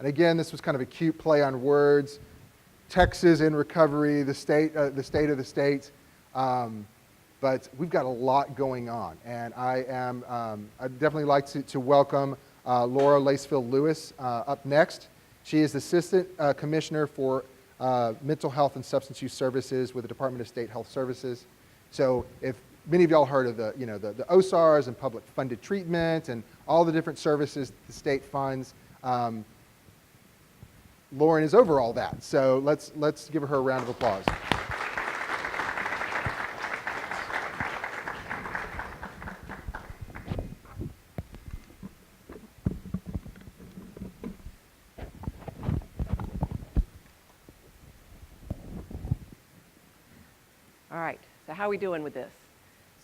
And again, this was kind of a cute play on words. Texas in recovery, the state of the state. But we've got a lot going on. And I'd definitely like to welcome Laura Lacefield-Lewis up next. She is the Assistant Commissioner for Mental Health and Substance Use Services with the Department of State Health Services. So if many of y'all heard of the OSARs and public funded treatment and all the different services the state funds, Lauren is over all that. So let's give her a round of applause. All right, so how are we doing with this?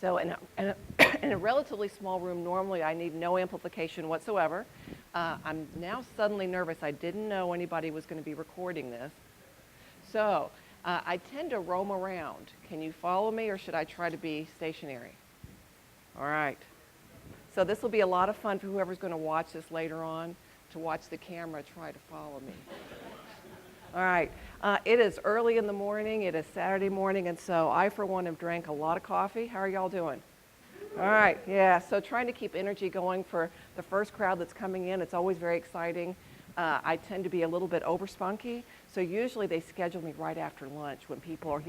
So in a relatively small room, normally I need no amplification whatsoever. I'm now suddenly nervous. I didn't know anybody was going to be recording this. So I tend to roam around. Can you follow me, or should I try to be stationary? All right. So this will be a lot of fun for whoever's going to watch this later on, to watch the camera try to follow me. All right. It is early in the morning. It is Saturday morning, and so I, for one, have drank a lot of coffee. How are y'all doing? All right. Yeah, so trying to keep energy going for the first crowd that's coming in. It's always very exciting. I tend to be a little bit over-spunky, so usually they schedule me right after lunch when people are,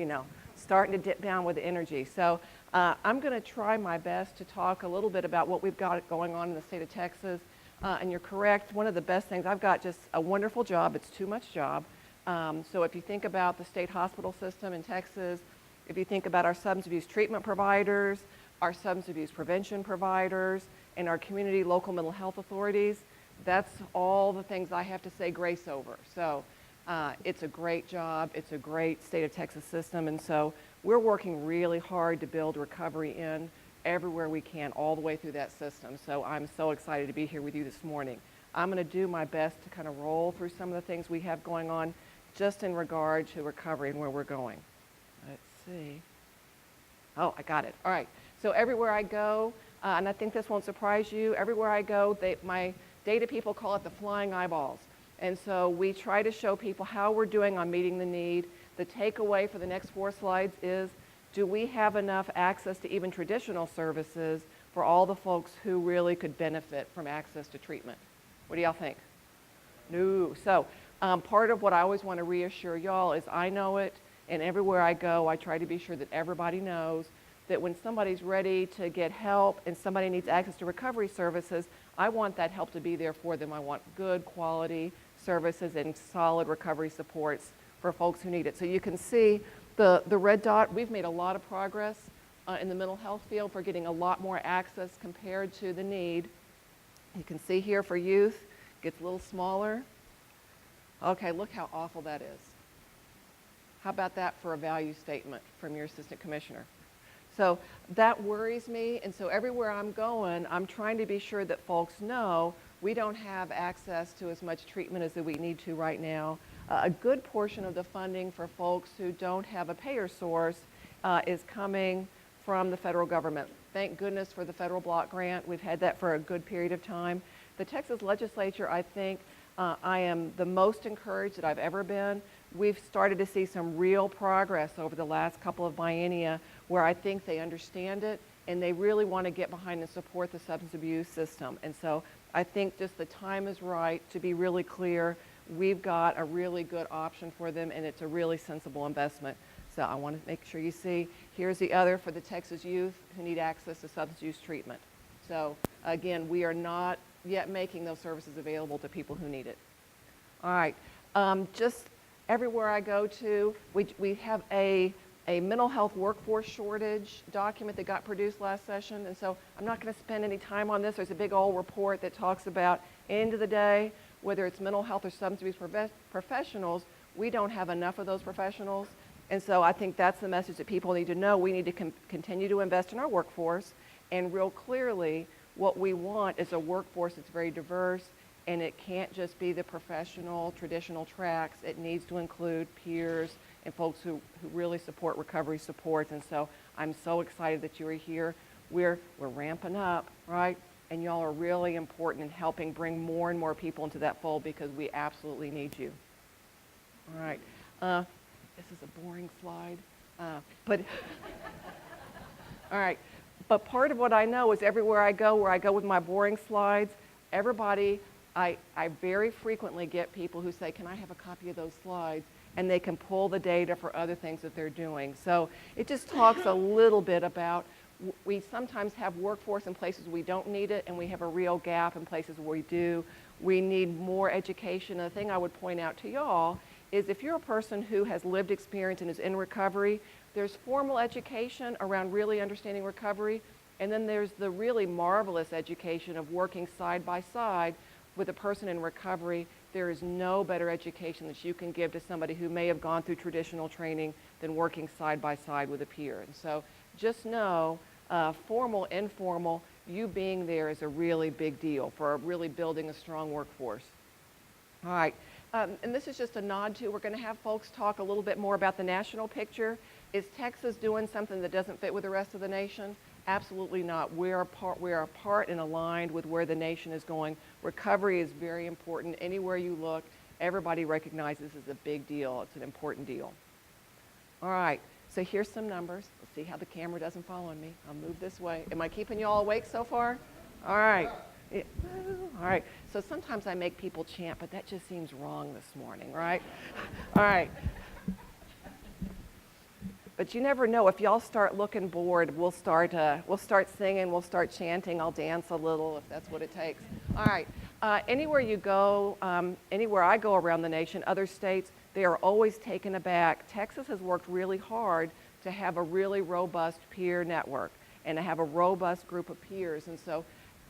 starting to dip down with the energy. So I'm going to try my best to talk a little bit about what we've got going on in the state of Texas. And you're correct. One of the best things, I've got just a wonderful job. It's too much job. So if you think about the state hospital system in Texas, if you think about our substance abuse treatment providers, our substance abuse prevention providers, and our community local mental health authorities, that's all the things I have to say grace over. So it's a great job. It's a great state of Texas system. And so we're working really hard to build recovery in everywhere we can, all the way through that system. So I'm so excited to be here with you this morning. I'm going to do my best to kind of roll through some of the things we have going on just in regard to recovery and where we're going. Let's see. Oh, I got it. All right. So everywhere I go, and I think this won't surprise you, everywhere I go, my data people call it the flying eyeballs. And so we try to show people how we're doing on meeting the need. The takeaway for the next 4 slides is, do we have enough access to even traditional services for all the folks who really could benefit from access to treatment? What do y'all think? No. So part of what I always want to reassure y'all is I know it, and everywhere I go, I try to be sure that everybody knows that when somebody's ready to get help and somebody needs access to recovery services, I want that help to be there for them. I want good quality services and solid recovery supports for folks who need it. So you can see the red dot, we've made a lot of progress in the mental health field for getting a lot more access compared to the need. You can see here for youth, gets a little smaller. Okay, look how awful that is. How about that for a value statement from your assistant commissioner? So that worries me, and so everywhere I'm going, I'm trying to be sure that folks know we don't have access to as much treatment as we need to right now. A good portion of the funding for folks who don't have a payer source is coming from the federal government. Thank goodness for the federal block grant. We've had that for a good period of time. The Texas legislature, I think, I am the most encouraged that I've ever been. We've started to see some real progress over the last couple of biennia where I think they understand it and they really want to get behind and support the substance abuse system. And so I think just the time is right to be really clear. We've got a really good option for them, and it's a really sensible investment. So I want to make sure you see, here's the other for the Texas youth who need access to substance use treatment. So again, we are not yet making those services available to people who need it. All right, just everywhere I go to, we have a mental health workforce shortage document that got produced last session, and so I'm not going to spend any time on this. There's a big old report that talks about, end of the day, whether it's mental health or substance abuse professionals, we don't have enough of those professionals. And so I think that's the message that people need to know. We need to continue to invest in our workforce, and real clearly, what we want is a workforce that's very diverse, and it can't just be the professional, traditional tracks. It needs to include peers and folks who really support recovery supports. And so I'm so excited that you are here. We're ramping up, right? and y'all are really important in helping bring more and more people into that fold because we absolutely need you. All right. This is a boring slide, but all right. But part of what I know is everywhere I go, where I go with my boring slides, everybody, I very frequently get people who say, can I have a copy of those slides? And they can pull the data for other things that they're doing. So it just talks a little bit about, we sometimes have workforce in places we don't need it, and we have a real gap in places where we do. We need more education. And the thing I would point out to y'all is if you're a person who has lived experience and is in recovery, there's formal education around really understanding recovery, and then there's the really marvelous education of working side by side with a person in recovery. There is no better education that you can give to somebody who may have gone through traditional training than working side by side with a peer. And so just know, formal, informal, you being there is a really big deal for really building a strong workforce. All right, and this is just a nod to, we're going to have folks talk a little bit more about the national picture. Is Texas doing something that doesn't fit with the rest of the nation? Absolutely not. We are a part and aligned with where the nation is going. Recovery is very important. Anywhere you look, everybody recognizes this is a big deal. It's an important deal. All right, so here's some numbers. Let's see how the camera doesn't follow me. I'll move this way. Am I keeping you all awake so far? All right. Yeah. All right, so sometimes I make people chant, but that just seems wrong this morning, right? All right. But you never know. If y'all start looking bored, we'll start singing, we'll start chanting. I'll dance a little if that's what it takes. All right. Anywhere you go, anywhere I go around the nation, other states, they are always taken aback. Texas has worked really hard to have a really robust peer network and to have a robust group of peers. And so,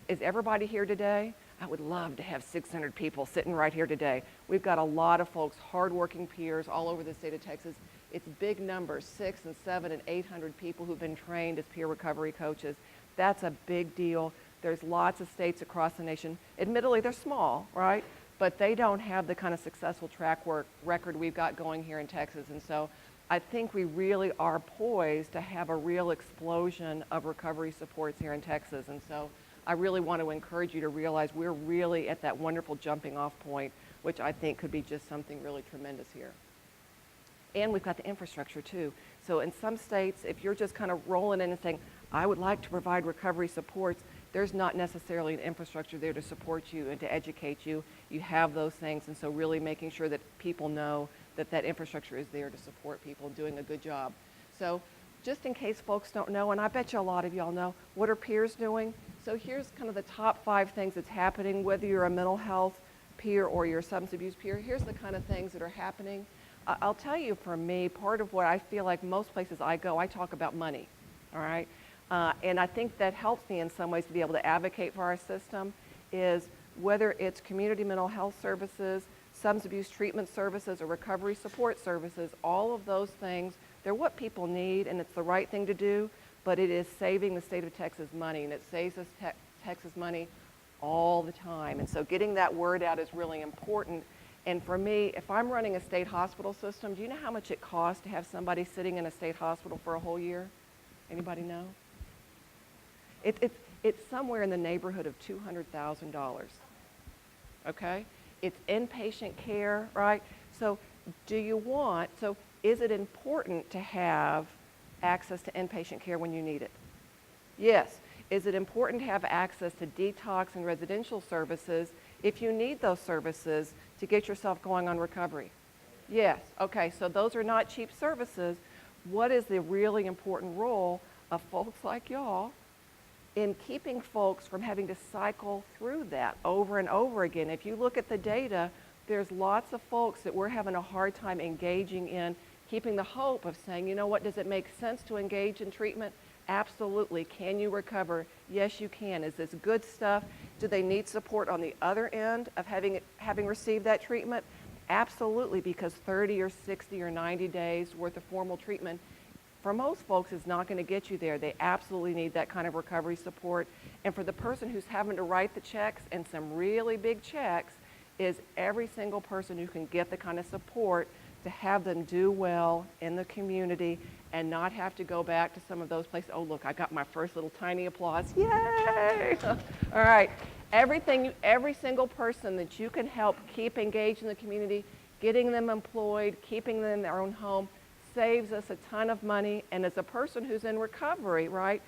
is everybody here today? I would love to have 600 people sitting right here today. We've got a lot of folks, hardworking peers all over the state of Texas. It's big numbers, 600 and 700 and 800 people who've been trained as peer recovery coaches. That's a big deal. There's lots of states across the nation. Admittedly, they're small, right? But they don't have the kind of successful record we've got going here in Texas. And so I think we really are poised to have a real explosion of recovery supports here in Texas. And so I really want to encourage you to realize we're really at that wonderful jumping off point, which I think could be just something really tremendous here. And we've got the infrastructure too. So in some states, if you're just kind of rolling in and saying, I would like to provide recovery supports, there's not necessarily an infrastructure there to support you and to educate you. You have those things, and so really making sure that people know that that infrastructure is there to support people doing a good job. So just in case folks don't know, and I bet you a lot of y'all know, what are peers doing? So here's kind of the top 5 things that's happening, whether you're a mental health peer or you're a substance abuse peer. Here's the kind of things that are happening. I'll tell you, for me, part of what I feel like most places I go, I talk about money, all right? And I think that helps me in some ways to be able to advocate for our system, is whether it's community mental health services, substance abuse treatment services, or recovery support services, all of those things, they're what people need, and it's the right thing to do, but it is saving the state of Texas money, and it saves us Texas money all the time. And so getting that word out is really important. And for me, if I'm running a state hospital system, do you know how much it costs to have somebody sitting in a state hospital for a whole year? Anybody know? It's somewhere in the neighborhood of $200,000, okay? It's inpatient care, right? So is it important to have access to inpatient care when you need it? Yes. Is it important to have access to detox and residential services if you need those services to get yourself going on recovery? Yes. Okay, so those are not cheap services. What is the really important role of folks like y'all in keeping folks from having to cycle through that over and over again? If you look at the data, there's lots of folks that we're having a hard time engaging in, keeping the hope of saying, you know what, does it make sense to engage in treatment? Absolutely. Can you recover? Yes, you can. Is this good stuff? Do they need support on the other end of having received that treatment? Absolutely, because 30 or 60 or 90 days worth of formal treatment for most folks is not going to get you there. They absolutely need that kind of recovery support. And for the person who's having to write the checks, and some really big checks, is every single person who can get the kind of support to have them do well in the community and not have to go back to some of those places. Oh, look, I got my first little tiny applause. Yay! All right. Every single person that you can help keep engaged in the community, getting them employed, keeping them in their own home, saves us a ton of money. And as a person who's in recovery, right,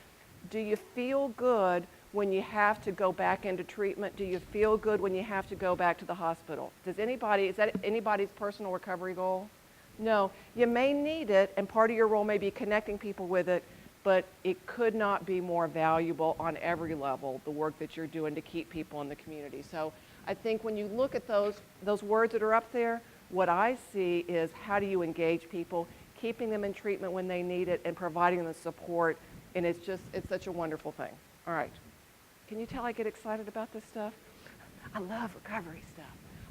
do you feel good when you have to go back into treatment? Do you feel good when you have to go back to the hospital? Is that anybody's personal recovery goal? No. You may need it, and part of your role may be connecting people with it, but it could not be more valuable on every level, the work that you're doing to keep people in the community. So I think when you look at those words that are up there, what I see is how do you engage people, keeping them in treatment when they need it, and providing them the support, and it's such a wonderful thing. All right. Can you tell I get excited about this stuff? I love recovery stuff.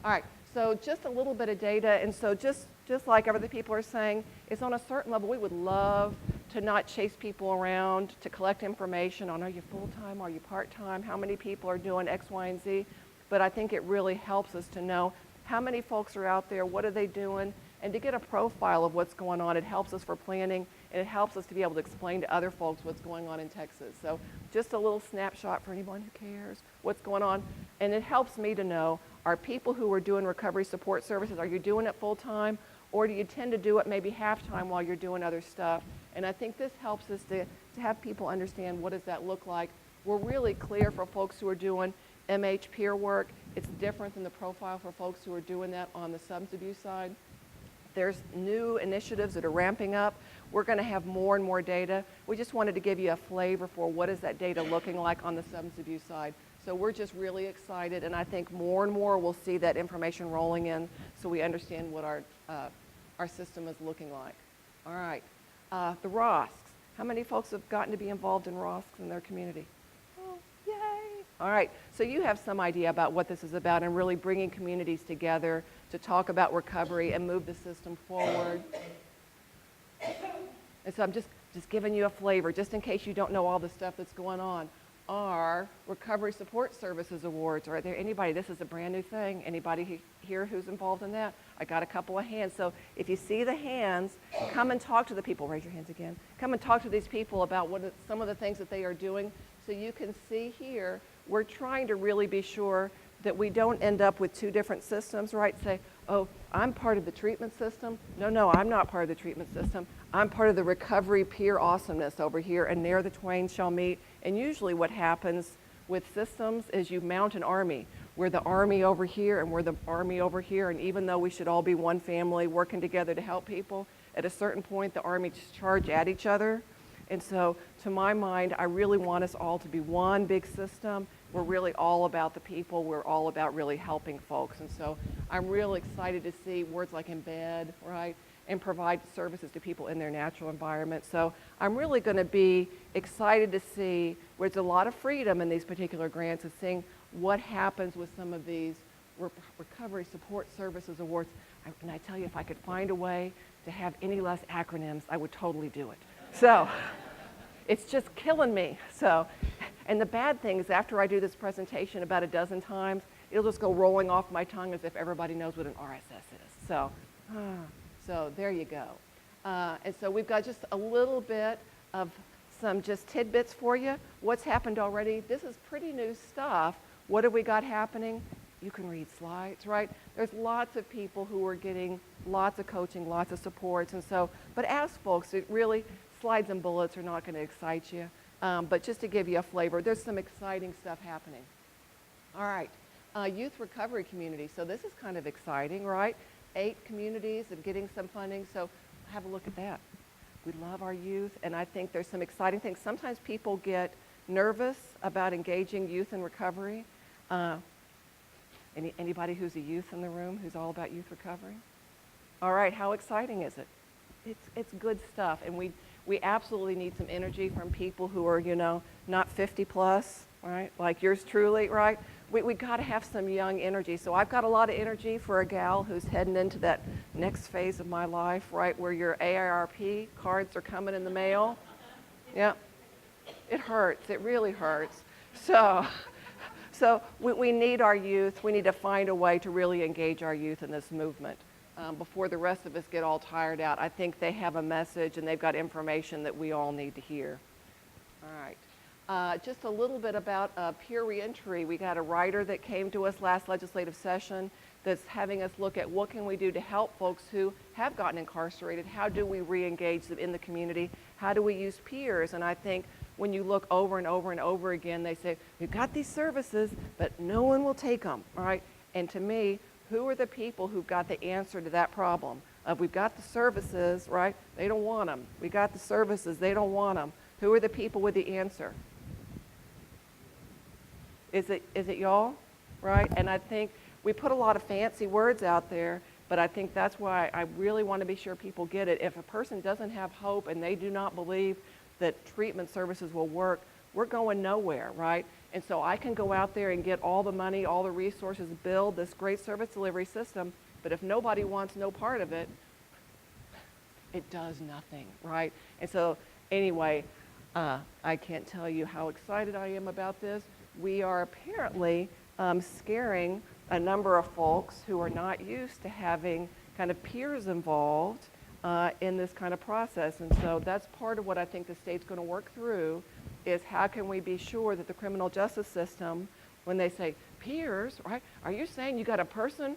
All right, so just a little bit of data, and so just like other people are saying, it's on a certain level. We would love to not chase people around, to collect information on are you full-time, are you part-time, how many people are doing X, Y, and Z, but I think it really helps us to know how many folks are out there, what are they doing, and to get a profile of what's going on. It helps us for planning, and it helps us to be able to explain to other folks what's going on in Texas. So just a little snapshot for anyone who cares what's going on. And it helps me to know, are people who are doing recovery support services, are you doing it full time, or do you tend to do it maybe half time while you're doing other stuff? And I think this helps us to have people understand what does that look like. We're really clear for folks who are doing MH peer work. It's different than the profile for folks who are doing that on the substance abuse side. There's new initiatives that are ramping up. We're going to have more and more data. We just wanted to give you a flavor for what is that data looking like on the substance abuse side. So we're just really excited, and I think more and more we'll see that information rolling in so we understand what our system is looking like. All right, the ROSCs. How many folks have gotten to be involved in ROSCs in their community? Oh, yay! All right, so you have some idea about what this is about and really bringing communities together to talk about recovery and move the system forward. And so I'm just giving you a flavor, just in case you don't know all the stuff that's going on. Our Recovery Support Services Awards. Are there anybody, this is a brand new thing, anybody here who's involved in that? I got a couple of hands. So if you see the hands, come and talk to the people. Raise your hands again. Come and talk to these people about some of the things that they are doing. So you can see here, we're trying to really be sure that we don't end up with two different systems, right? Say, oh, I'm part of the treatment system. No, I'm not part of the treatment system. I'm part of the recovery peer awesomeness over here, and there the twain shall meet. And usually what happens with systems is you mount an army. We're the army over here, and we're the army over here, and even though we should all be one family working together to help people, at a certain point the armies charge at each other. And so, to my mind, I really want us all to be one big system. We're really all about the people. We're all about really helping folks. And so I'm really excited to see words like embed, right, and provide services to people in their natural environment. So I'm really going to be excited to see where there's a lot of freedom in these particular grants, of seeing what happens with some of these Recovery Support Services Awards. And I tell you, if I could find a way to have any less acronyms, I would totally do it. So it's just killing me. So, and the bad thing is after I do this presentation about a dozen times, it'll just go rolling off my tongue as if everybody knows what an RSS is. So there you go. And so we've got just a little bit of some just tidbits for you. What's happened already? This is pretty new stuff. What have we got happening? You can read slides, right? There's lots of people who are getting lots of coaching, lots of supports, and so, but ask folks, it really, slides and bullets are not going to excite you, but just to give you a flavor, there's some exciting stuff happening. All right, youth recovery community. So this is kind of exciting, right? 8 communities of getting some funding, so have a look at that. We love our youth, and I think there's some exciting things. Sometimes people get nervous about engaging youth in recovery. Anybody who's a youth in the room who's all about youth recovery? All right, how exciting is it? It's good stuff, and we absolutely need some energy from people who are, you know, not 50 plus, right? Like yours truly, right? We got to have some young energy. So I've got a lot of energy for a gal who's heading into that next phase of my life, right, where your AARP cards are coming in the mail. Yeah, it hurts. It really hurts. So we need our youth. We need to find a way to really engage our youth in this movement. before the rest of us get all tired out. I think they have a message and they've got information that we all need to hear. All right. Just a little bit about peer reentry. We got a writer that came to us last legislative session that's having us look at what can we do to help folks who have gotten incarcerated. How do we re-engage them in the community? How do we use peers? And I think when you look over and over and over again, they say, we've got these services, but no one will take them, all right? And to me, who are the people who've got the answer to that problem? We've got the services, right? They don't want them. We got the services, they don't want them. Who are the people with the answer? Is it y'all, right? And I think we put a lot of fancy words out there, but I think that's why I really want to be sure people get it. If a person doesn't have hope and they do not believe that treatment services will work, we're going nowhere, right? And so I can go out there and get all the money, all the resources, build this great service delivery system, but if nobody wants no part of it, it does nothing, right? And so anyway, I can't tell you how excited I am about this. We are apparently scaring a number of folks who are not used to having kind of peers involved in this kind of process. And so that's part of what I think the state's going to work through is how can we be sure that the criminal justice system, when they say peers, right, are you saying you got a person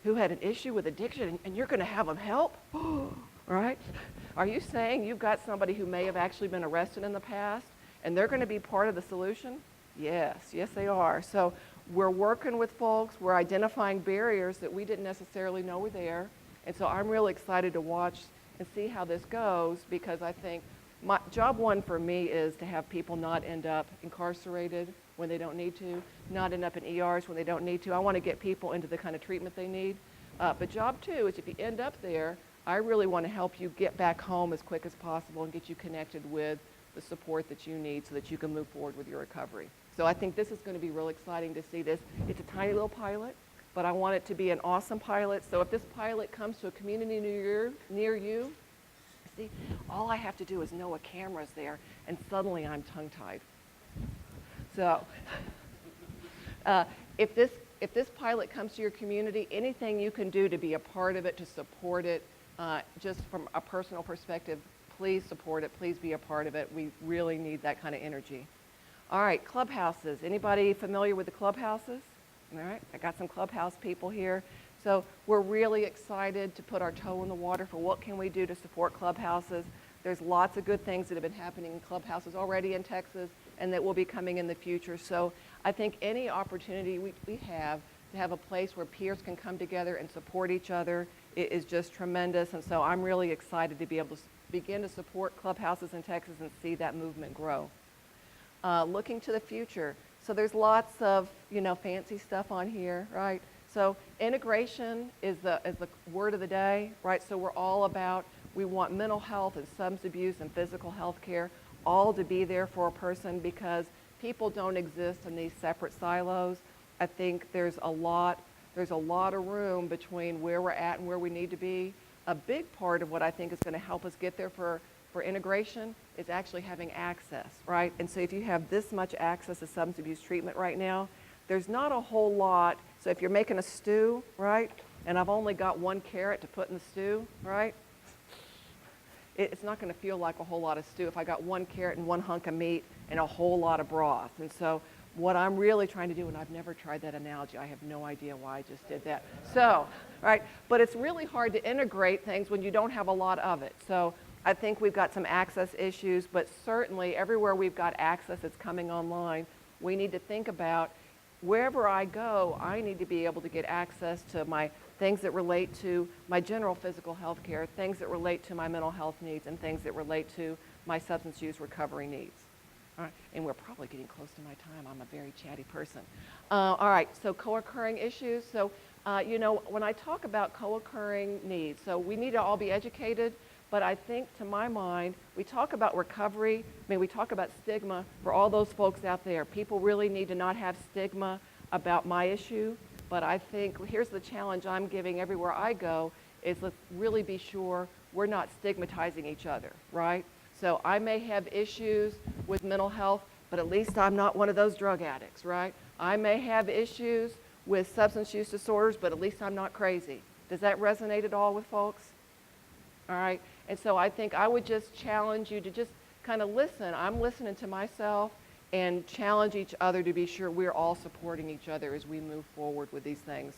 who had an issue with addiction and you're going to have them help? Right? Are you saying you've got somebody who may have actually been arrested in the past and they're going to be part of the solution? Yes, they are. So we're working with folks, we're identifying barriers that we didn't necessarily know were there. And so I'm really excited to watch and see how this goes because I think job one for me is to have people not end up incarcerated when they don't need to, not end up in ERs when they don't need to. I want to get people into the kind of treatment they need. But job two is if you end up there, I really want to help you get back home as quick as possible and get you connected with the support that you need so that you can move forward with your recovery. So I think this is going to be real exciting to see this. It's a tiny little pilot, but I want it to be an awesome pilot. So if this pilot comes to a community near you, see, all I have to do is know a camera's there, and suddenly I'm tongue-tied. So if this pilot comes to your community, anything you can do to be a part of it, to support it, just from a personal perspective, please support it. Please be a part of it. We really need that kind of energy. All right, clubhouses. Anybody familiar with the clubhouses? All right, I got some clubhouse people here. So we're really excited to put our toe in the water for what can we do to support clubhouses. There's lots of good things that have been happening in clubhouses already in Texas and that will be coming in the future. So I think any opportunity we have to have a place where peers can come together and support each other is just tremendous. And so I'm really excited to be able to begin to support clubhouses in Texas and see that movement grow. Looking to the future. So there's lots of, fancy stuff on here, right? So integration is the word of the day, right? So we're all about, we want mental health and substance abuse and physical health care all to be there for a person because people don't exist in these separate silos. I think there's a lot of room between where we're at and where we need to be. A big part of what I think is going to help us get there for integration is actually having access, right? And so if you have this much access to substance abuse treatment right now, there's not a whole lot. So if you're making a stew, right, and I've only got 1 carrot to put in the stew, right, it's not going to feel like a whole lot of stew if I got 1 carrot and 1 hunk of meat and a whole lot of broth. And so what I'm really trying to do, and I've never tried that analogy, I have no idea why I just did that. So, right, but it's really hard to integrate things when you don't have a lot of it. So I think we've got some access issues, but certainly everywhere we've got access that's coming online, we need to think about wherever I go, I need to be able to get access to my things that relate to my general physical health care, things that relate to my mental health needs, and things that relate to my substance use recovery needs. All right, and we're probably getting close to my time. I'm a very chatty person. All right, so co-occurring issues. So, when I talk about co-occurring needs, so we need to all be educated, but I think, to my mind, we talk about recovery, we talk about stigma for all those folks out there. People really need to not have stigma about my issue, but I think here's the challenge I'm giving everywhere I go is let's really be sure we're not stigmatizing each other, right? So I may have issues with mental health, but at least I'm not one of those drug addicts, right? I may have issues with substance use disorders, but at least I'm not crazy. Does that resonate at all with folks? All right. And so I think I would just challenge you to just kind of listen. I'm listening to myself, and challenge each other to be sure we're all supporting each other as we move forward with these things.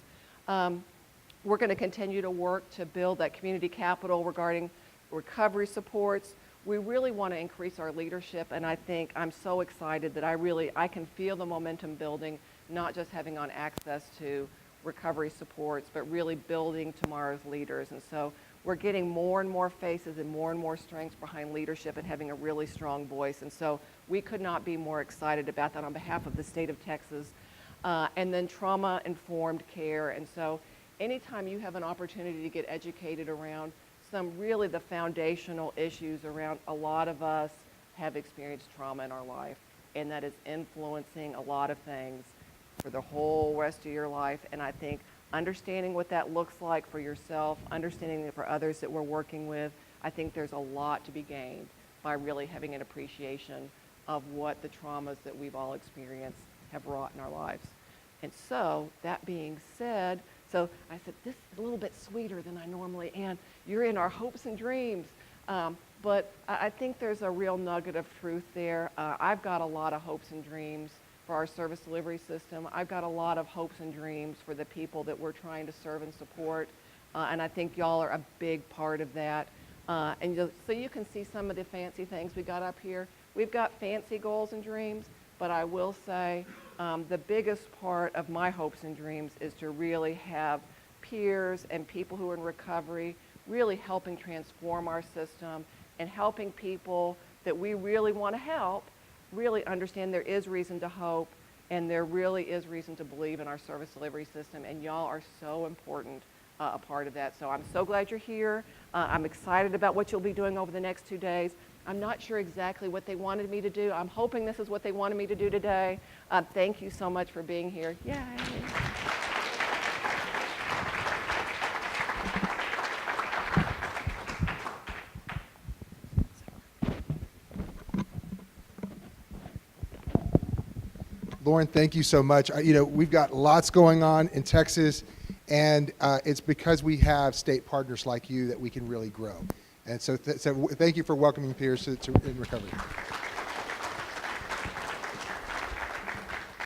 We're going to continue to work to build that community capital regarding recovery supports. We really want to increase our leadership, and I think I'm so excited that I can feel the momentum building, not just having on access to recovery supports, but really building tomorrow's leaders. And so we're getting more and more faces and more strengths behind leadership and having a really strong voice. And so we could not be more excited about that on behalf of the state of Texas. And then trauma-informed care. And so anytime you have an opportunity to get educated around some really the foundational issues around, a lot of us have experienced trauma in our life, and that is influencing a lot of things for the whole rest of your life. And I think understanding what that looks like for yourself, understanding it for others that we're working with, I think there's a lot to be gained by really having an appreciation of what the traumas that we've all experienced have wrought in our lives. And so, that being said, so I said, this is a little bit sweeter than I normally am. You're in our hopes and dreams. But I think there's a real nugget of truth there. I've got a lot of hopes and dreams for our service delivery system. I've got a lot of hopes and dreams for the people that we're trying to serve and support. And I think y'all are a big part of that. So you can see some of the fancy things we got up here. We've got fancy goals and dreams, but I will say the biggest part of my hopes and dreams is to really have peers and people who are in recovery really helping transform our system and helping people that we really want to help really understand there is reason to hope and there really is reason to believe in our service delivery system, and y'all are so important a part of that. So I'm so glad you're here. I'm excited about what you'll be doing over the next 2 days. I'm not sure exactly what they wanted me to do. I'm hoping this is what they wanted me to do today. Thank you so much for being here. Yay. Lauren, thank you so much. We've got lots going on in Texas, and it's because we have state partners like you that we can really grow. And so thank you for welcoming peers in recovery.